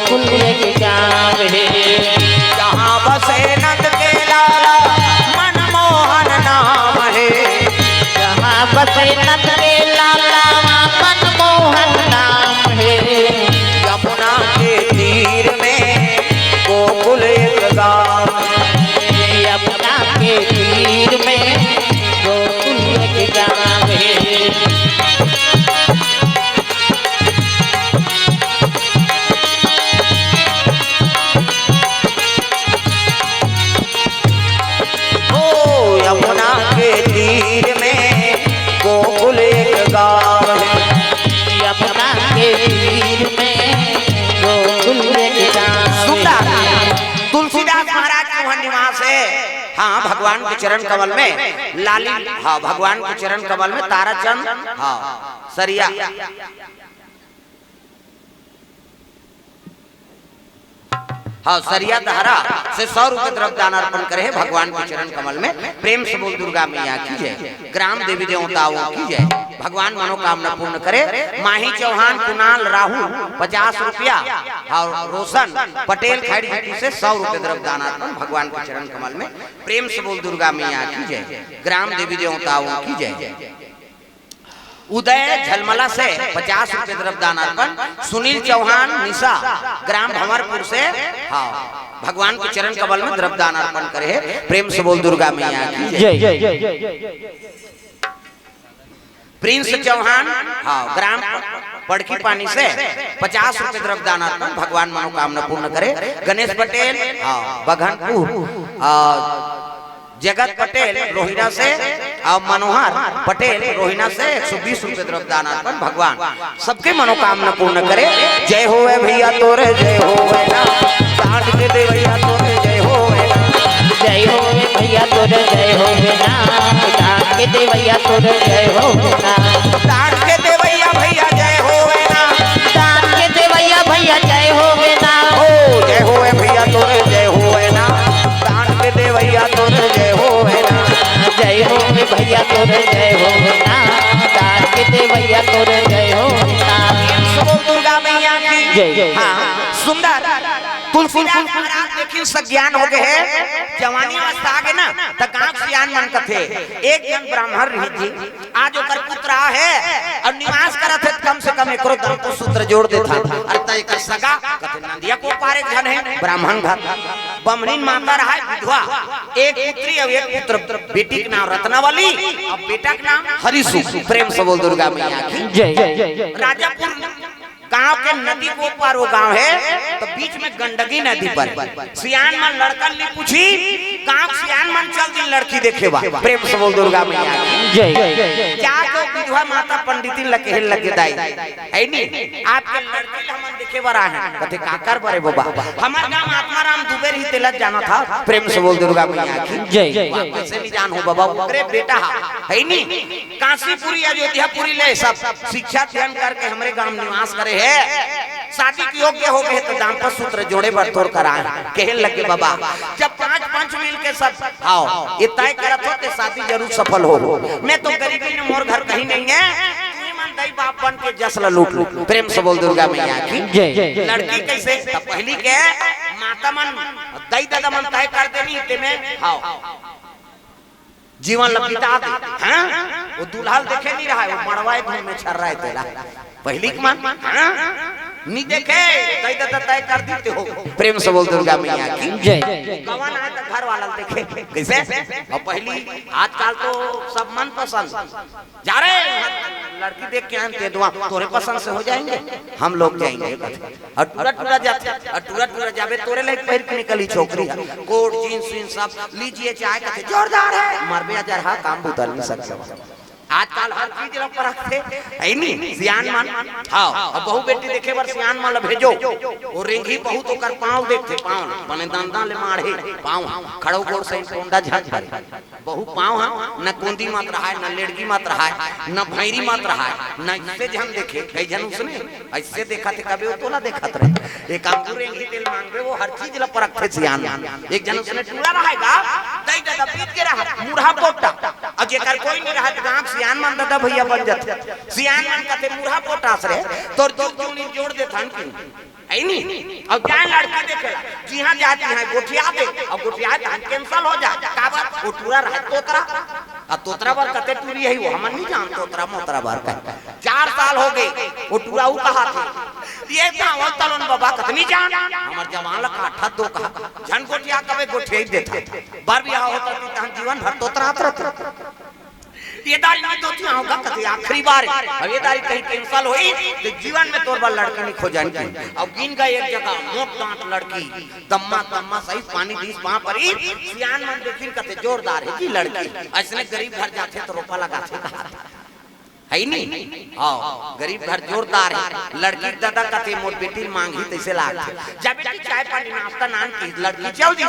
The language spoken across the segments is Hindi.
गोकुल एक गाँव है, जहाँ बसे नंद के लाला मनमोहन नाम है, जहाँ बसे नंद के लाला मनमोहन नाम है, यमुना के तीर में गोकुल एक गाँव है, यमुना के तीर में गोकुल एक गाँव है। यमुना के तीर में गोकुल एक गाँव है, यमुना के तीर में गोकुल एक गाँव है। तुलसीदास महाराज का वहाँ निवास है। हाँ, भगवान के चरण कमल में लाली, हाँ भगवान के चरण कमल में ताराचंद, हाँ सरिया, हाँ सरिया दहरा से 100 रुपए द्रव्य दान अर्पण करे भगवान के चरण कमल में। प्रेम से बोल दुर्गा मैया की जय, ग्राम देवी देवताओं की जय, भगवान मनोकामना पूर्ण करे। माही चौहान, कुणाल, राहुल 50 रुपया और रोशन पटेल खैरी से 100 रुपए द्रव्य दान अर्पण भगवान के चरण कमल में। प्रेम से बोल दुर्गा मैया की जय, ग्राम देवी देवताओं की जय। उदय झलमला से 50 रुपए द्रव्य दान अर्पण। सुनील चौहान निशा ग्राम भंवरपुर से, हाँ भगवान के चरण कमल में द्रव्य दान अर्पण करे है। प्रेम से बोल दुर्गा मैया की जय। प्रिंस चौहान, हाँ ग्राम पड़की पानी से 50 रुपए द्रव्य दान अर्पण भगवान मनोकामना पूर्ण करे। गणेश पटेल, हाँ बघनपुर, जगत पटेल रोहिणा से और मनोहर पटेल रोहिणा से 120 रुपए द्रव्य दान अर्पण भगवान सबके मनोकामना पूर्ण करे। जय हो भैया तोरे जय हो ना, डांट के दे भैया तोरे जय हो ना, जय हो भैया तोरे जय हो ना, डांट के दे भैया तोरे जय हो ना, डांट के दे भैया भैया जय हो ना, डांट के दे भैया भैया जय हो ना, ओ जय हो भैया तोरे जय हो ना, डांट के दे भैया तोरे जय हो ना, जय हो भैया तोरे जय हो ना, डांट के दे भैया तोरे जय हो ना। दुर्गा मैया की जय। हाँ सुंदर तुलसीदास महाराज देखिए सज्ञान हो गए हैं, जवानी अवस्था आ गए ना तो गांव सियान मन कथे। एक जन ब्राह्मण रही जी, आज ओकर पुत्र है और निवास करत है, कम से कम एकरो दाम को सूत्र जोड़ देता। अरे त एकर सगा कथे नंदिया को पारे जन है ब्राह्मण घर, बमनीन माता रहा विधवा, एक पुत्री और एक पुत्र, बेटी का नाम रत्नावली और बेटा का नाम हरिसु। प्रेम से बोल दुर्गा मैया की जय। राजापुर गांव के नदी को पार वो गांव है तो बीच में गंडकी नदी पर सियान मन लड़कन ने पूछी, गांव सियान मन चल दी लड़की देखे बा। प्रेम से बोल दुर्गा मैया जय। क्या तो विधवा माता पंडिती लगे लगे दाई है नी, आपके लड़की हमन देखे बरा है कथे काकर बरे बाबा, हमार नाम आत्माराम दुबे ही तिलक जाना था। प्रेम से बोल दुर्गा मैया की जय। कैसे नहीं जान हो बाबा, अरे बेटा है नी, काशीपुरी अयोध्यापुरी ले सब शिक्षा ध्यान करके हमारे गांव निवास करे है। शादी के योग्य हो गए तो दाम्पत्य सूत्र जोड़े पर तोड़ कराए कहे लगे बाबा, जब 5 पंच मिल के सब आओ ये तय करत हो तो शादी जरूर सफल हो। मैं तो गरीबी में मोर घर कहीं नहीं है, दई बाप बन के जसला लूट लूट। प्रेम से बोल दुर्गा मैया की जय। लड़की कैसे तो पहली के माता मन दई दादा मन तय कर देनी ते में आओ जीवन लपिता दे। हाँ वो दुल्हा देखे नहीं रहा है, वो मड़वाए धूम में छर रहा है तेरा पहली के मन नहीं देखे दई दादा तय कर देते हो। प्रेम से बोल दुर्गा मैया की जय। कवन आए तो घर वाला देखे कैसे, और पहली आजकल तो सब मन पसंद जा रहे लड़की देख के आए दुआ तोरे पसंद से हो जाएंगे, हम लोग जाएंगे और टूरा टूरा जाते और टूरा टूरा जावे तोरे लाइक पैर के निकली छोकरी कोट जींस जींस सब लीजिए चाय का जोरदार है मरबे जरहा काम बुतल नहीं सकता। आजकल हर चीज पर रखते है नी सियान मन। हां अब बहु बेटी देखे बर सियान मन भेजो, वो रेंगी बहुत ओकर पांव देखते, पांव बने दंदा ले मारे पांव खड़ो गोड़ से कोंडा झाट करे बहु पांव न कोंदी मत रहा है, न लेड़गी मत रहा है, न भैरी मत रहा है, न इससे जन देखे कई जन उसने ऐसे देखा थे कभी तो ना देखत रहे। एक अंगूर रेंगी तेल मांगे वो हर चीज ला परखते सियान। एक जन उसने टूला रहेगा दई दादा पीट के रहा मुरहा पोटा और जेकर कोई नहीं रहा गांव सियान मन दादा भैया बन जाते सियान मन कते मुरहा पोटास रे तोर जो क्यों नहीं जोड़ दे थान की आई नहीं अब क्या लड़का देखेला जी हां जाती है गोठिया दे अब गोठिया धान कैंसिल हो जा का बात वो पूरा रह तोतरा आ तोतरा बार कते टूरी है वो हम नहीं जान तोतरा मोतरा बार का 4 साल हो गए वो टूरा उ कहा थे ये गांव तलन बाबा कतनी जान हमर जवान ला काठा दो कहा जन गोठिया कबे गोठिया ही देता बार बियाह होता तहन जीवन भर तोतरा तरत ये दारी में तो तू होगा कते आखिरी बार अब ये दारी कहीं कैंसिल होई तो जीवन में तोर बार लड़का नहीं खो जाएगी अब गिन का एक जगह मोट दांत लड़की दम्मा दम्मा सही पानी 20 वहां पर ही सियान मन देखिन कते जोरदार है जी लड़की ऐसने गरीब घर जाते तो रोपा लगाते कहा है नहीं हां गरीब घर जोरदार है लड़की दादा कते मोट बेटी मांगी तैसे लाग जब बेटी चाय पानी नाश्ता नान की लड़की चल दी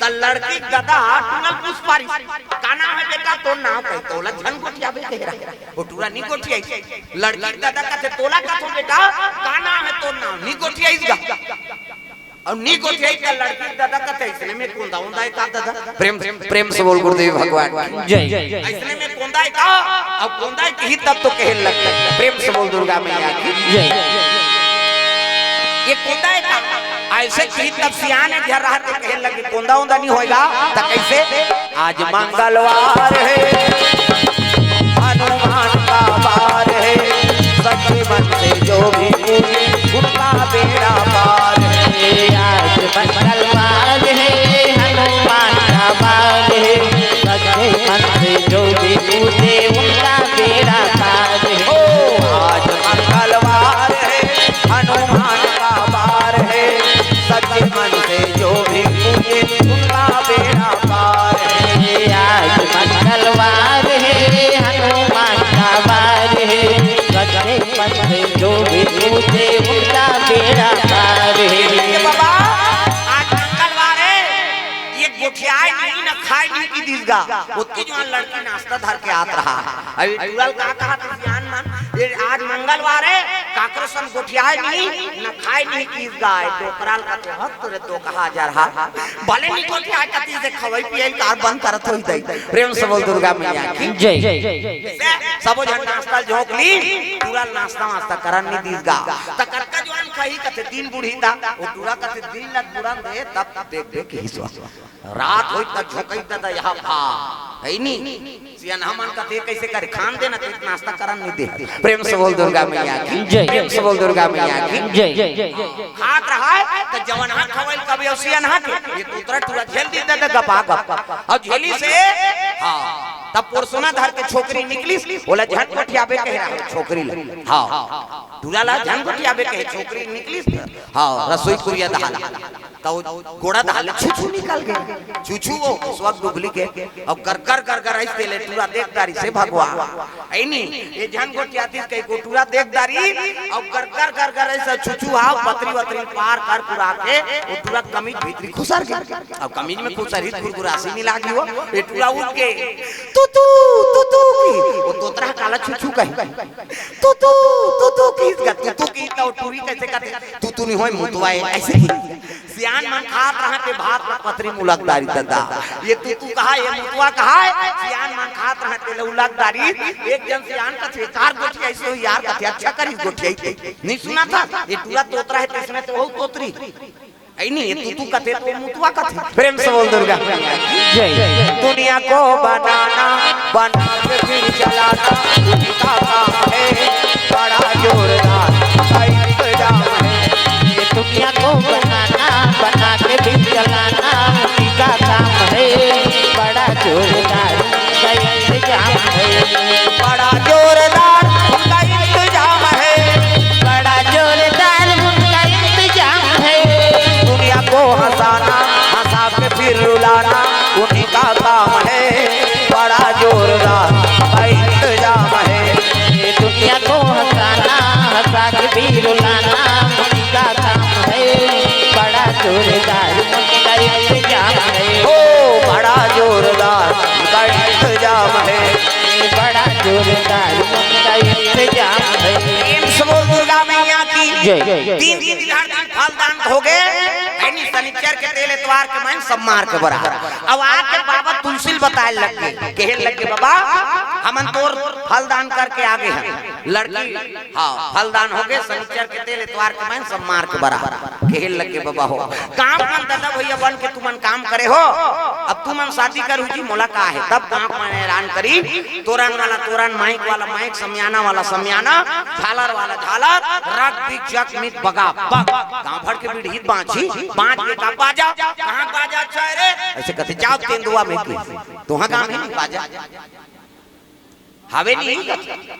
त लड़की दादा टूनल पुष्पारी काना है बेटा तो नाम कह तोला झन गोटिया बे कह रहा वो टूरा नी गोटिया लड़की दादा कते तोला का तो बेटा काना है तो नाम नी गोटिया इसका और नी गोटिया का लड़की दादा कते इसने में कोंदा उंदा का दादा प्रेम प्रेम से बोल गुरुदेव भगवान जय जय इसने में कोंदा का अब कोंदा की ही तब तो कहे लग प्रेम से बोल दुर्गा मैया की जय ये कोंदा का ऐसे की तब सियान है घर रहा तो कहे लगे कोंदा उंदा नहीं होएगा तो कैसे आज मंगलवार है हनुमान का वार है सच्चे मन से जो भी पूजे उनका बेड़ा पार है आज मंगलवार है हनुमान का वार है सच्चे मन से जो भी पूजे उनका बेड़ा पार है ओ आज मंगलवार है हनुमान का वार है सच्चे मन से जो भी पूजे उनका बेड़ा पार है आज मंगलवार है हनुमान का वार है सच्चे मन से जो भी पूजे उनका बेड़ा पार है बाबा आज मंगलवार है ये गोठियाई नहीं न खाई नहीं की दिसगा उतनी जो लड़की नाश्ता धर के आत रहा अभी टूरल का कहा तो ध्यान मन ये आज मंगलवार है काकरसन गोठियाई नहीं न खाई नहीं की गाय तो कराल का तो हक रे तो कहा जा रहा भले नहीं गोठियाई कती से खवई पिए कार बंद करत होई दई प्रेम से बोल दुर्गा मैया की जय जय सबो जन नाश्ता झोंकली पूरा नाश्ता वास्ता करन नहीं दिसगा त करका जवान खही कते दिन बूढ़ी ता ओ पूरा कते दिन लग बुरा दे तब देख देख हिसवा रात होई त झोकई त यहां भा है नी सियान हमन का देख कैसे कर खान देना तो नाश्ता करन नहीं दे प्रेम से बोल दुर्गा मैया की जय प्रेम से बोल दुर्गा मैया की जय जय खात रहा है त जवन हां खवल कभी सियान हां ये तोतरा टूरा झेल दी दे गपा गप और झेली से हां तब पुरसुना धर के छोकरी निकली बोला झट गोठियाबे कह रहा छोकरी हां दूल्हा झन गोठियाबे कहे छोकरी निकली हां रसोई कुरिया दाल तो गोड़ा दाल छुछू निकल गए छुछू वो उस वक्त डुप्लीकेट अब कर कर कर कर ऐसे ले टूरा देखदारी से भगवा ऐ नहीं ये झन गोठियाती कई गोटूरा देखदारी अब कर कर कर कर ऐसे छुछू हां पतरी वतरी पार कर पुरा के वो टूरा कमीज भीतरी खुसर गया अब कमीज में खुसरी गुरगुरासी नहीं लागी हो ये टूरा उठ के तू की वो तोतरा काला छुछू कहे तू की तो टूरी कैसे कहते तू नहीं होय मुतवाए ऐसे सियान मन खात रहा के भात में पतरी मुलकदारी दादा ये तू कहा ये मुतवा कहा सियान मन खात रहा के मुलकदारी एक जन सियान का थे 4 गोठी ऐसे हो यार कथे अच्छा करी गोठी नहीं सुना था ये टूरा तोतरा है तो इसमें तो बहुत तोतरी ऐ नहीं ये तू कथे तो मुतवा कथे प्रेम से बोल दुर्गा जय दुनिया को बनाना बना के फिर चलाना उनका काम है बड़ा जोरदार इंतजाम है ये दुनिया को बनाना बना के भी चलाना उसी का काम है बड़ा जोरदार उनका इंतजाम है बड़ा जोरदार उनका इंतजाम है बड़ा जोरदार उनका इंतजाम है दुनिया को हंसाना हंसा के फिर रुलाना उन्हीं का काम है बड़ा जोरदार इंतजाम है ये दुनिया को हंसाना हंसा के भी रुलाना उसी का काम है बड़ा जोरदार उनका इंतजाम है ओ बड़ा जोरदार उनका इंतजाम है बड़ा जोरदार उनका इंतजाम है दुर्गा मैया की जय जय 3 दिन फल दान हो गए शनिचर के तेल एतवार के मैं सब मार के बराबर अब आके बाबा तुलसी बताए लग के कहे लग के बाबा हमन तोर फल दान करके आगे हैं लड़की हाँ फल दान हो गए शनिचर के तेल इतवार के मैं सब मार के बराबर कहे लग के बाबा हो काम मन दादा भैया बन के तुमन काम करे हो अब तुमन शादी करू जी मोला का है तब गांव में ऐलान करी तोरन वाला तोरन माइक वाला माइक समियाना वाला समियाना झालर वाला झालर रग बिक जक मित बगा गांव भर के बीड़ी बांची बांच के का बाजा कहां बाजा अच्छा है रे ऐसे कहते जाओ तेंदुआ में की तुहां गांव में बाजा हवे नहीं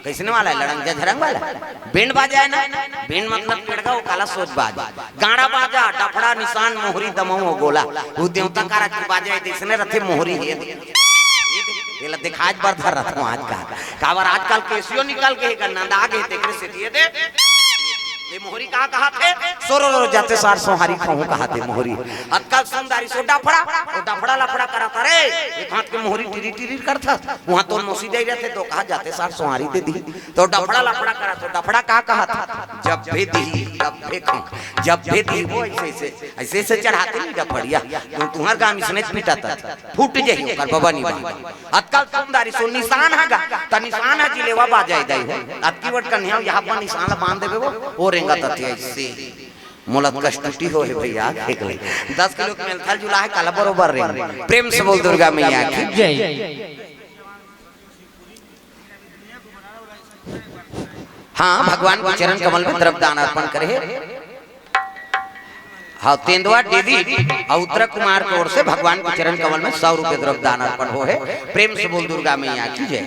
कैसने वाला है लड़ंग झरंग वाला बैंड बाजा है ना बैंड मतलब पेड़गा वो काला सोच बाजा गाड़ा बाजा डफड़ा निशान मोहरी दमऊ गोला वो देवता का राज बाजा है देसने रथे मोहरी है ये ला दिखाज बरधर रथ आज का कावर आजकल केसियो निकल के नंदा आगे देखरे से दिए दे ये मोहरी कहा थे सोरो जाते सार सोहारी कहूं कहा थे मोहरी अक्कल सुंदरी सो डफड़ा वो डफड़ा लफड़ा करता रे एक हाथ के मोहरी टिरी टिरी करता वहां तो मोसी दे रहते तो कहा जाते सार सोहारी दे दी तो डफड़ा लफड़ा करा तो डफड़ा कहा था जब भी दी तब भी कहूं जब भी दी वो ऐसे ऐसे चढ़ाते नहीं डफड़िया तो तुम्हार गांव इसने पिटाता फूट जाई ओकर बाबा नी अक्कल सुंदरी सो निशान हैगा त निशान है जिलेवा बाजाई दई अक्की वट कन्या यहां पर निशान बांध देबे वो रेंगा तथ्य ऐसे मुलत कष्टटी हो है भैया देख ले 10 किलो के मेल थाल जुला है काला बरोबर रे प्रेम से बोल दुर्गा मैया की जय हाँ भगवान के चरण कमल में द्रव्य दान अर्पण करे हाँ तेंदुआ देवी और उत्तरा कुमार की ओर से भगवान के चरण कमल में 100 रुपए द्रव्य दान अर्पण हो है प्रेम से बोल दुर्गा मैया की जय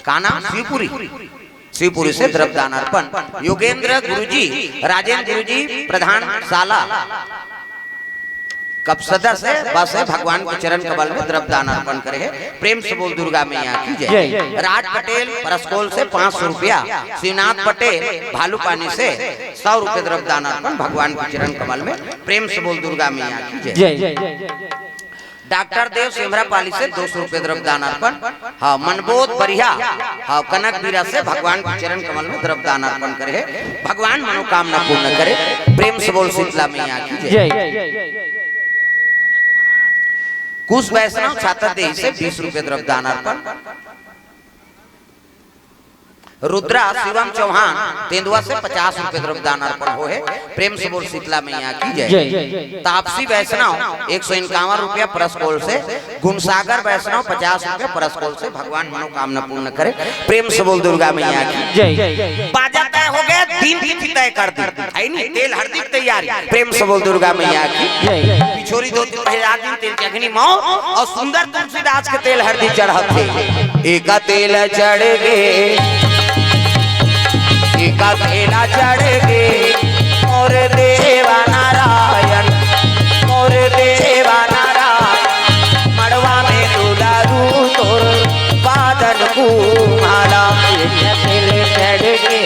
का नाम शिवपुरी शिवपुरी से द्रव्य दान अर्पण योगेंद्र गुरुजी राजेंद्र गुरुजी प्रधान शाला कब सदस्य बस है भगवान के चरण कमल में द्रव्य दान अर्पण करे है प्रेम से बोल दुर्गा मैया की जय राज पटेल परस्कोल से 500 रुपया शिवनाथ पटेल भालूपानी से 100 रुपए द्रव्य दान अर्पण भगवान के चरण कमल में प्रेम से बोल दुर्गा मैया की जय डॉक्टर देव सिमरापाली से 200 रुपए द्रव्य दान अर्पण हाँ मनबोध बढ़िया हाँ कनक बीरा से भगवान के चरण कमल में द्रव्य दान अर्पण करे भगवान मनोकामना पूर्ण करे प्रेम से बोल शीतला मैया की जय कुश वैष्णव छात्र देह से 20 रुपए द्रव्य दान अर्पण रुद्रा शिवम चौहान तेंदुआ से 50 रुपए द्रव्य दान अर्पण हो है प्रेम से बोल शीतला मैया की जय तापसी वैष्णव 151 रुपया परस्कोल से गुणसागर वैष्णव 50 रुपया परस्कोल से भगवान मनोकामना पूर्ण करे प्रेम से बोल दुर्गा मैया की जय बाजा तय हो गए दिन तिथि तय कर दी है नहीं तेल हल्दी तैयारी प्रेम से बोल दुर्गा मैया की जय पिछोरी 2 दिन पहले दिन तेल चखनी मौ और सुंदर तुलसीदास के तेल हल्दी चढ़ाते एक तेल चढ़ गए का तेला चढ़ गे मोर देवा नारायण मोर देवा नारायण मड़वा में दुलारू तोर बादल को माला जतिल चढ़ गे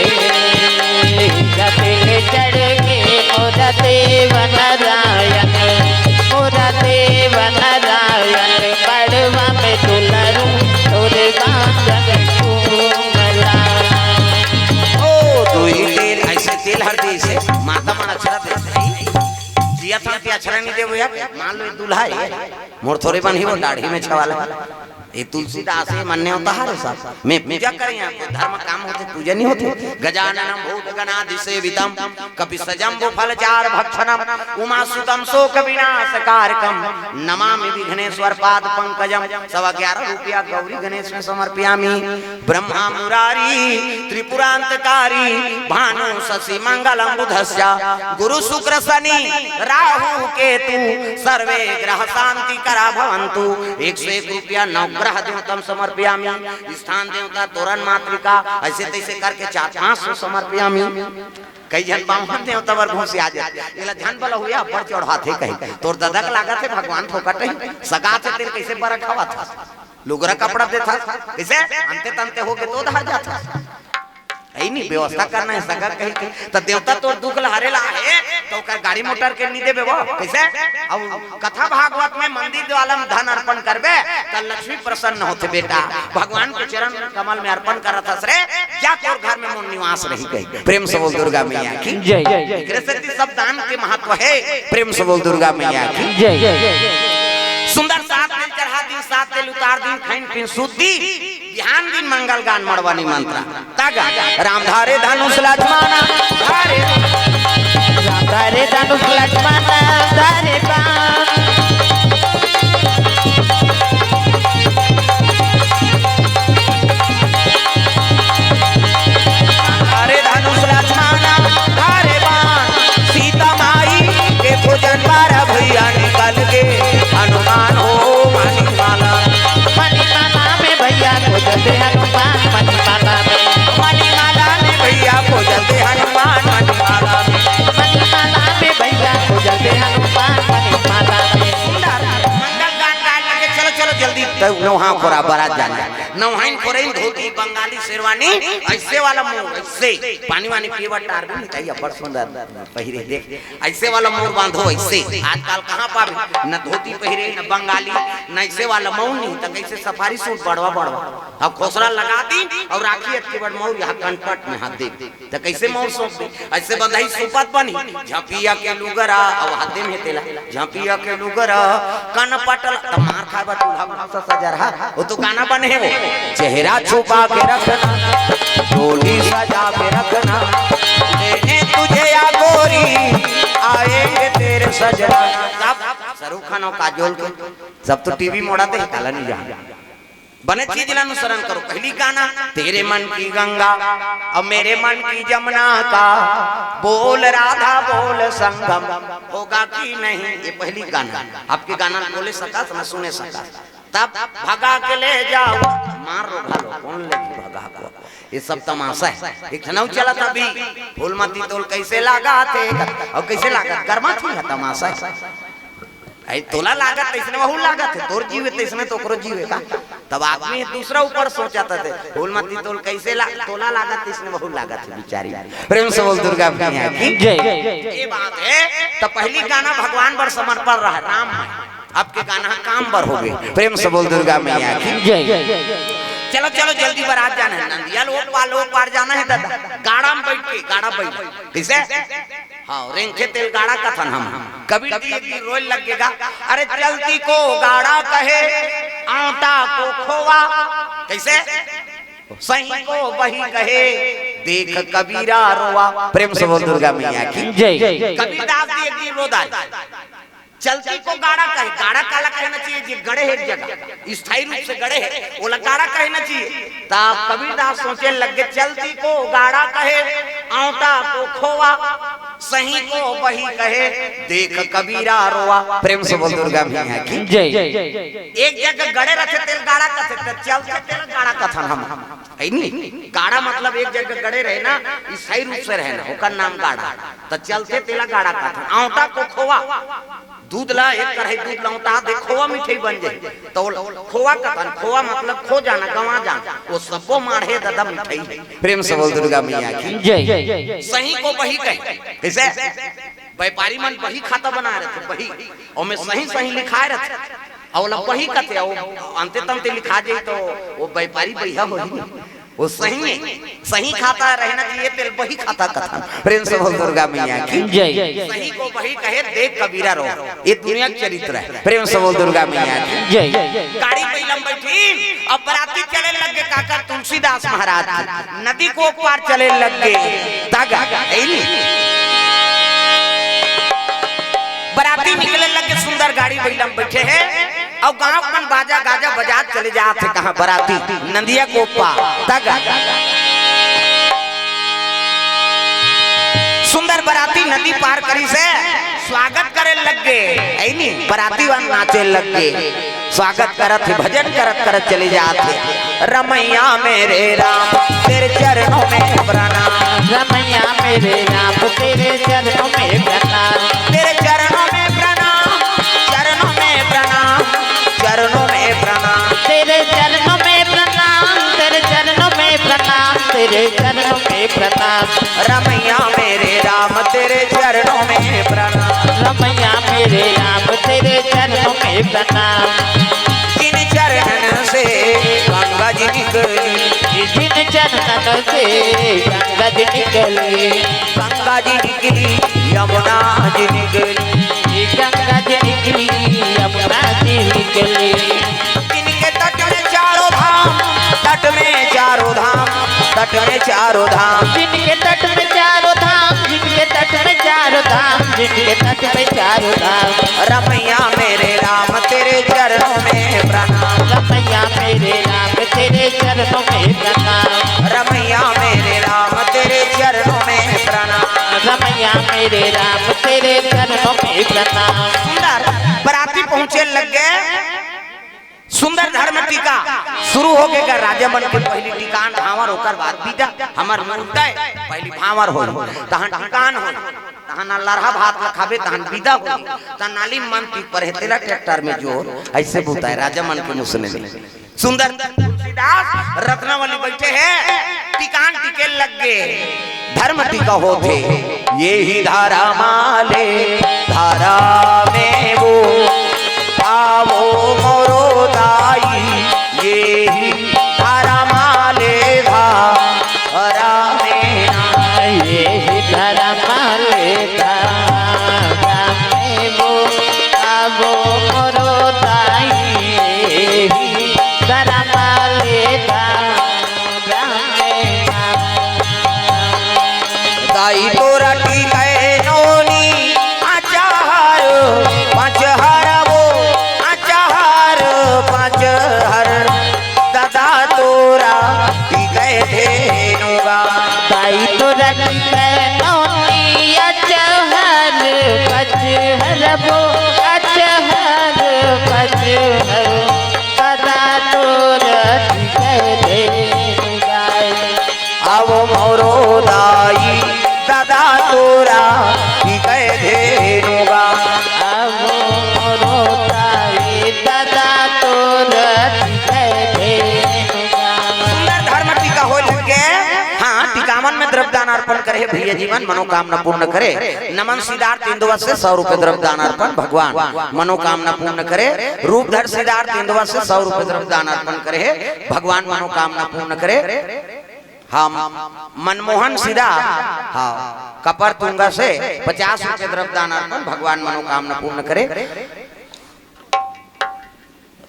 मोर देवा नारायण मड़वा में दुलारू तोर बादल को ऐसे तेल हल्दी से माता मन अक्षरा दे जिया था कि अक्षरा नहीं दे भैया मान लो दूल्हा है मोर थोड़े बन ही वो दाढ़ी में छवाला ये तुलसीदास है मान्य होता है साहब मैं पूजा करें आपको धर्म काम होते पूजा नहीं होती गजाननम भूतगणाधिसेवितम कपिसजम्बो फलचार भक्षणम उमासुतम शोक विनाशकारकम नमामि विघ्नेश्वर पाद पंकजम 11.5 रुपया गौरी गणेश में समर्पयामि ब्रह्मा मुरारी त्रिपुरांतकारी भानु शशि मंगलम बुधस्य गुरु शुक्र शनि राहु केतु सर्वे ग्रह शांति करा भवन्तु 101 रुपया नवग्रह देवतम समर्पयामि स्थान देवता तोरण मातृका ऐसे तैसे करके 400 समर्पयामि कई जन बामन देवता वर्गों से आ जाए इला धन बल हुआ पर चढ़ाते कहीं तोर ददक लागत है भगवान फोकट है सगा से तेल कैसे बरखवा था लुगरा कपड़ा देता कैसे अंते तंते हो के तो धर जाता ऐ नहीं व्यवस्था करना है सगा कहीं तो देवता तो दुख लहरेला है तो कर गाड़ी मोटर के नहीं देबे वो कैसे अब कथा भागवत में मंदिर वाला में धन अर्पण करबे त लक्ष्मी प्रसन्न होते बेटा भगवान के चरण कमल में अर्पण करत हस रे क्या तोर घर में मोन निवास रही गई प्रेम से बोल दुर्गा मैया की जय कृष्ण सब दान के महत्व है प्रेम से बोल दुर्गा मैया की जय सुंदर साथ में चढ़ा 4 दिन खाइन पिन सुद्दी ध्यान दिन मंगल गान मड़वानी मंत्र तागा राम धारे धनुष लक्ष्मण धारे धारे धनुष लक्ष्मण धारे बाण धारे धनुष लक्ष्मण धारे बाण सीता माई के भोजन बारा भैया निकल के हनुमान हो मणिमाला में भैया को जलते हनुमान मणिमाला में भैया को जलते हनुमान मणिमाला में भैया को जलते हनुमान मणिमाला में मंगल गान गान लगे चलो चलो जल्दी नौहा कोरा बारात जाना नौहाइन कोरेन धोती बंगाली शेरवानी ऐसे वाला मोर ऐसे पानी वानी पीवा टार भी नहीं चाहिए बड़ सुंदर पहिरे देख ऐसे वाला मोर बांधो ऐसे आजकल कहां पावे न धोती पहिरे न बंगाली न ऐसे वाला मौन नहीं तो कैसे सफारी सूट बड़वा बड़वा अब खोसरा लगा दी और राखी अटके बड़ मोर यहां कनपट में हाथ दे तो कैसे मोर सोप दे ऐसे बंधाई सुपत बनी झपिया के लुगरा और हाथे में तेला झपिया के लुगरा कनपटल त मार खाबा दूल्हा सा सजरा वो तो गाना बने है चेहरा छुपा के रखना डोली सजा के रखना लेने तुझे या गोरी आएंगे तेरे सजना सब शाहरुख खान और काजोल के सब तो टीवी मोड़ाते हैं काला नहीं जा बने चीज अनुसरण करो पहली गाना तेरे मन की गंगा और मेरे मन की जमुना का बोल राधा बोल संगम होगा कि नहीं ये पहली गाना आपके गाना बोले सका तो मैं सुने सका तब भगा के ले जाओ मार रो भालो कौन लेगी भगा को ये सब तमाशा है एक ठनौ चला था भी फूलमती तोल कैसे लगा थे और कैसे लगा कर्मा थी ना तमाशा है आई तोला लागत इसने वहु लागत है तोर जीवे तो इसने तो करो जीवे का तब आदमी दूसरा ऊपर सोचाता थे फूलमती तोल कैसे तोला लागत इसने वहु लागत है बेचारी प्रेम से बोल दुर्गा मैया की जय ये बात है तो पहली गाना भगवान पर समर्पण रहा राम आपके गाना काम बर हो गए प्रेम से बोल दुर्गा मैया की जय चलो चलो जल्दी बारात जाना है नंदिया लोग पार जाना है दादा गाड़ा में बैठ के गाड़ा बैठ किसे हाँ रेंखे तेल गाड़ा का था हम कभी भी रोल लगेगा अरे चलती को गाड़ा कहे आटा को खोवा कैसे सही को वही कहे देख कबीरा रोवा प्रेम से बोल दुर्गा मैया की जय कबीरदास जी एक दिन रोदा चलती को गाड़ा कहे गाड़ा काला कहना चाहिए जी गड़े है जगह स्थायी रूप से गड़े है वो गाड़ा कहना चाहिए तब कबीरदास सोचे लगे चलती को गाड़ा कहे आटा को खोवा सही को वही कहे देख कबीरा रोवा प्रेम से बोल दुर्गा मैया की जय एक जगह गड़े रखे तेल गाड़ा कथे तो चलते तेल गाड़ा कथन हम है नहीं गाड़ा मतलब एक जगह गड़े रहे ना स्थायी रूप से रहे ना ओकर नाम गाड़ा तो चलते तेला गाड़ा कथन आटा को खोवा दूध ला एक कढ़ाई दूध लौटा दे खोवा मिठाई बन जाए तो खोवा कथन खोवा मतलब खो जाना गवा जाना वो सबो माढ़े दादा मिठाई प्रेम से बोल दुर्गा मैया की जय सही को वही कहे कैसे व्यापारी मन वही खाता बना रहे थे वही और में सही सही लिखाए रहे और वही कहते अंते तंते लिखा जाए तो वो व्यापारी भैया वही वो सही खाता रहना चाहिए तेल वही खाता कथा प्रेम से बोल दुर्गा मैया की जय सही को वही कहे देख कबीरा रो ये दुनिया का चरित्र है प्रेम से बोल दुर्गा मैया की जय गाड़ी पहिलम बैठी अब बराती चले लगे काका तुलसीदास महाराज नदी को पार चले लगे तागा बराती निकले लगे सुंदर गाड़ी पहिलम बैठे है और गांव में बाजा गाजा बजा चले जाते कहां बराती नंदिया को तागा सुंदर बराती नदी पार करी से स्वागत करे लग गए नहीं बराती वन नाचे लग गए स्वागत करत भजन करत करत चले जाते रमैया मेरे राम तेरे चरणों में प्रणाम रमैया मेरे राम तेरे चरणों में प्रणाम तेरे चरणों में प्रणाम चरणों में प्रणाम चरणों में प्रणाम तेरे चरणों में प्रणाम तेरे चरणों में प्रणाम तेरे चरणों में प्रणाम रमैया मेरे राम तेरे चरणों में प्रणाम रमैया मेरे राम तेरे चरणों में प्रणाम जिन चरणों से गंगा जी निकली जिन चरणों से गंगा जी निकली गंगा जी निकली यमुना जी निकली गंगा जी निकली यमुना जी निकली जिनके तट तट में चारों धाम, जिनके तट में चारों धाम, जिनके तट में चारों धाम, जिनके तट में चारों धाम। रमैया मेरे राम तेरे चरणों में प्रणाम, रमैया मेरे राम तेरे चरणों में प्रणाम, रमैया मेरे राम तेरे चरणों में प्रणाम। रमैया मेरे राम तेरे चरणों में प्रणाम। सुंदर बराती पहुंचे लग गए, सुंदर धर्म टीका शुरू हो गए। राजा बन के पहली टीकान भावर होकर बाद बीजा हमर मुर्दा पहली भावर हो तहन टीकान हो तहन लरहा भात खाबे तहन विदा हो तहन नाली मन ती पर हेतेला ट्रैक्टर में जोर ऐसे बोलता है राजा मन के मुसने ने। सुंदर तुलसीदास रत्नावली बैठे हैं, टीकान टीके लग गए, धर्म टीका होते ये ही धारा माले धारा में वो आवो मोरो दाई, ये ही धारा माले धारा में ना, ये ही धारा माले धारा में वो आवो मोरो दाई, ये ही धारा माले धारा में ना। दाई तोरा टीका नोनी आचार पाँच हर वो आचार पाँच हर दादा तोरा टीका धेनुगा, दाई तोरा टीका नोनी आचार पाँच हर वो आचार पाँच हर दादा तोरा टीका धेनुगा। आवो मोरो दाई दादा तोरा टीका धेनुगा, आवो मोरो दाई दादा तोरा टीका धेनुगा। सुंदर धर्म टीका हो लगे। हाँ टीकामन में द्रव्यदान अर्पण करे भैया जीवन मनोकामना पूर्ण करे। नमन सिद्धार्थ इंदुआ से 100 रुपए द्रव्यदान अर्पण भगवान मनोकामना पूर्ण करे। रूपधर सिद्धार्थ इंदुआ से 100 रुपए द्रव्यदान अर्पण करे भगवान मनोकामना पूर्ण करे। हम मनमोहन सीधा हाँ कपर तुंगा से 50 रुपए द्रव्यदान अर्पण भगवान मनोकामना पूर्ण करे।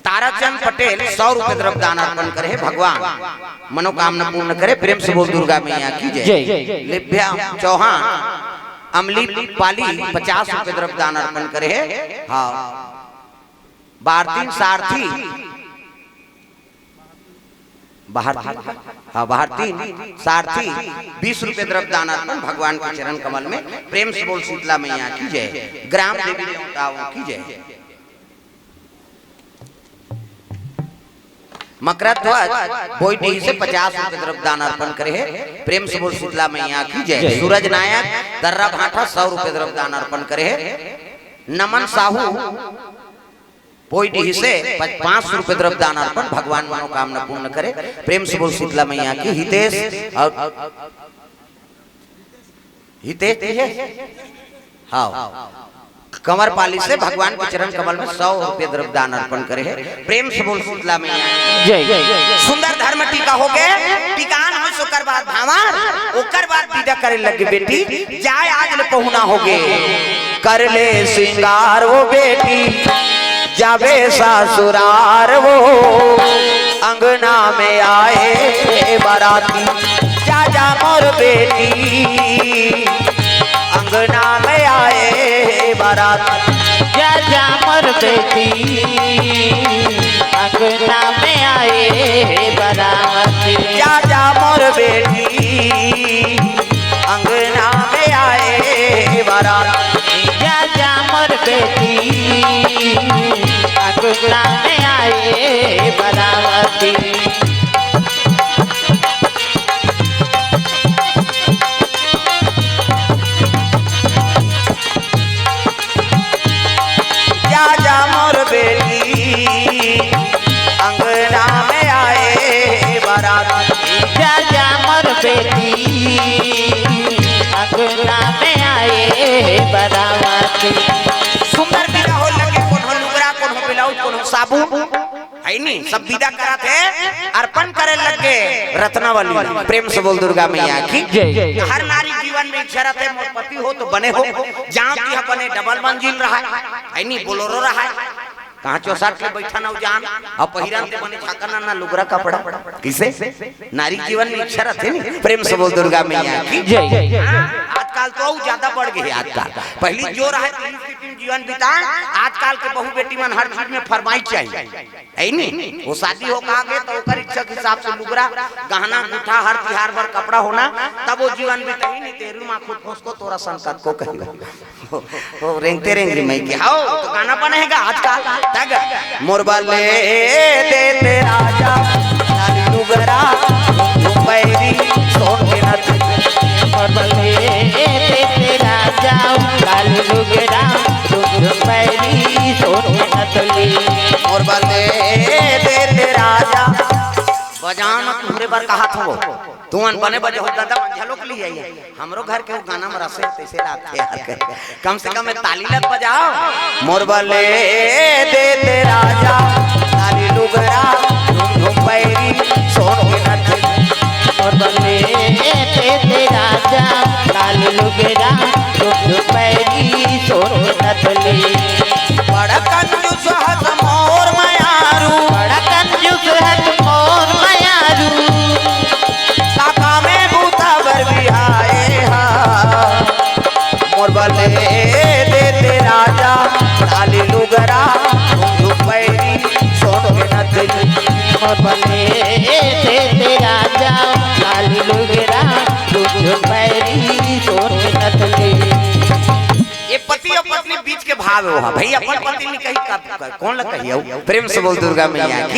ताराचंद पटेल 100 रुपए द्रव्यदान अर्पण करे भगवान मनोकामना पूर्ण करे। प्रेम से बोल दुर्गा मैया की जय। लिभ्या चौहान अमली पाली 50 रुपए द्रव्यदान अर्पण करे। हाँ भारती सारथी हाँ भारती सारथी 20 रुपए द्रव्यदान अर्पण भगवान के चरण कमल में। प्रेम से बोल शीतला मैया की जय। ग्राम देवी देवताओं की जय। मकरध्वज बोईडीह से 50 रुपए द्रव्यदान अर्पण करे है। प्रेम से बोल शीतला मैया की जय। सूरज नायक दर्रा भाटा 100 रुपए द्रव्यदान अर्पण करे है। नमन साहू बोईडीह से 500 रुपए द्रव्यदान अर्पण भगवान मनोकामना पूर्ण करे। प्रेम से बोल शीतला मैया की। हितेश और हाँ कंवरपाली से भगवान के चरण कमल में 100 रुपए द्रव्यदान अर्पण करे है। प्रेम से बोल शीतला मैया जय। सुंदर धर्म टीका हो गए। टीकान हो सोकर बाद भावर ओकर बाद विदा करे लगे बेटी जाय आज ले पहुना हो गए। कर ले श्रृंगार वो बेटी जावे ससुरार वो अंगना में आए बाराती जा जा मोर बेटी अंगना में आए बाराती जा जा मोर बेटी अंगना में आए बाराती जा जा मोर बेटी अंगना में आए बाराती जा जा मोर बेटी अंगना में आए बाराती। जा जा मोर बेटी अंगना में आए बाराती जा जा मोर बेटी अंगना में आए बाराती। सुंदर विदा हो लगे कोनो लुगरा कोनो ब्लाउज कोनो साबुन है नी सब विदा करत है अर्पण करे लगे। रत्नावली प्रेम से बोल दुर्गा मैया की जय। हर नारी जीवन में इच्छा रहते है मोर पति हो तो बने हो जहाँ की बने डबल मंजिल रहा है नी बोलोरो रहा है कहाँ 64 ले बैठा ना जान और पहिरन ते बने झाका ना लुगरा कपड़ा किसे नारी जीवन में इच्छा रहते नहीं। प्रेम से बोल दुर्गा मैया की जय। आजकल तो और ज्यादा बढ़ गई। आजकल पहली जो रहे जीवन बिताए, आजकल के बहू बेटी मन हर चीज में फरमाइश चाहिए है नहीं। वो शादी हो कहा गए तो ओकर इच्छा के हिसाब से लुगरा गहना गुठा हर तिहार भर कपड़ा होना, तब वो जीवन बिताई नहीं। तेरू माँ खुद को तोरा संकट को कहेगा वो रेंगते रेंगरी मैं की आओ तो गाना बनेगा आजकल तक मोरबा ले दे राजा नारी लुगरा पैरी सोन के नथ मोरबले ते राजा लाल लुगरा पैरी सोन के नथली। मोरबा ले दे राजा बजाना तुम्हारे बार कहा था वो तू अन बने बजे हो दादा झलोक ली आई हमरो घर के वो गाना में रसे तैसे रात थे कम से कम ताली लग बजाओ। मोरबा ले दे राजा नारी लुगरा पैरी सोन के नथ मोरबले ते राजा लाल लुगरा पैरी सोन के नथली। बड़ा कंजूस हत मोर मायारू बड़ा कंजूस है मोर मायारू काका में बूता बर बिहाए हा। मोरबा ले दे राजा लाली लुगरा पैरी सोन के नथली। मोरबले ते राजा लाल लुगरा पैरी सोन के नथली। ये पति और पत्नी बीच के भाव है भैया अपन पति ने कही कौन लग कही प्रेम से बोल दुर्गा मैया की।